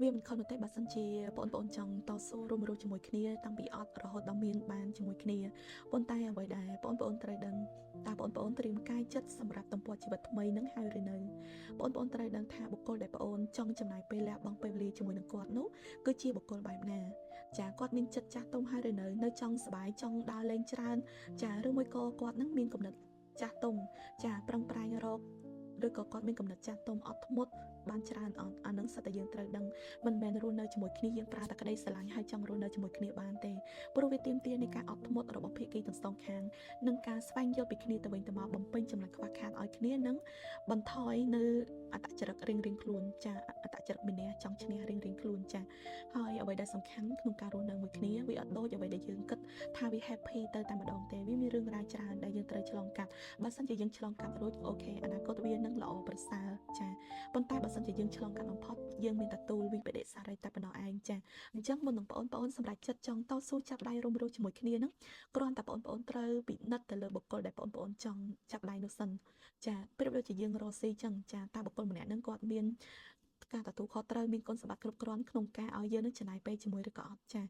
វាមិនខុសនោះទេបើសិនជាបងប្អូនចង់តស៊ូរួមរស់ជាមួយគ្នាតាំងពីអត់រហូតដល់មានបានជាមួយគ្នាប៉ុន្តែអ្វីដែលបងប្អូនត្រូវដឹងតើបងប្អូនត្រៀមកាយចិត្តសម្រាប់ទំព័រជីវិតថ្មីនឹងហើយឬនៅបងប្អូនត្រូវដឹងថាបុគ្គលដែលបងប្អូនចង់ចំណាយពេលលះបង់ពេលវេលាជាមួយនឹងគាត់នោះគឺជាបុគ្គលបែបណាចាគាត់មានចិត្តចាស់ទុំហើយឬនៅចង់សប្បាយចង់ដើរលេងច្រើនចាឬមួយក៏គាត់នឹងមានគំនិតចាស់ទុំចាប្រឹងប្រែងរកឬក៏គាត់មានគំនិតចាស់ទុំអត់ធ្មត់បានច្រើនអត់អានឹងសិតតែយើងត្រូវដឹងមិនមែនរស់នៅជាមួយគ្នាយើងប្រើតែក្តីស្រឡាញ់ហើយចង់រស់នៅជាមួយគ្នាបានទេព្រោះវាទាមទារនៃការអត់ធ្មត់របស់ភាគីទាំងសងខាងនិងការស្វែងយល់ពីគ្នាទៅវិញទៅមកបំពេញចំណុចខ្វះខាតឲ្យគ្នានិងបន្ថយនៅអត្តចរិតរៀងៗខ្លួនចាអត្តចរិតមានចង់ឈ្នះរៀងៗខ្លួនចាហើយអ្វីដែលសំខាន់ក្នុងការរស់នៅមួយគ្នាវាអត់ដូចអ្វីដែលយើងគិតថាវា happy ទៅតែម្ដងទេវាមានរឿងរ៉ាវច្រើនដែលយើងត្រូវឆ្លងកាត់បើសិនជាយើងឆ្លងកាត់រួចអូខេអនាគតវានឹងល្អប្រសើរចាប៉ុន្តែបើសិនជាយើងឆ្លងកាត់បំផុតយើងមានតែទូលវិបដិសារីតែប៉ុណ្ណោះឯងចាអញ្ចឹងមុននឹងបងប្អូនសម្រាប់ចិត្តចង់តស៊ូចាប់ដៃរួមរស់ជាមួយគ្នាហ្នឹងគ្រាន់តែបងប្អូនត្រូវពិនិត្យទៅលើបុគ្គលដែលបងប្អូនចង់ចាប់ដៃនោះសិនចាប្រៀបដូចជាយើងរកស៊ីចឹងចាតើបុគ្គលម្នាក់ហ្នឹងគាត់មានការទទួលខុសត្រូវមានគុណសម្បត្តិគ្រប់គ្រាន់ក្នុងការឲ្យយើងនឹងចំណាយពេលជាមួយឬក៏អត់ចា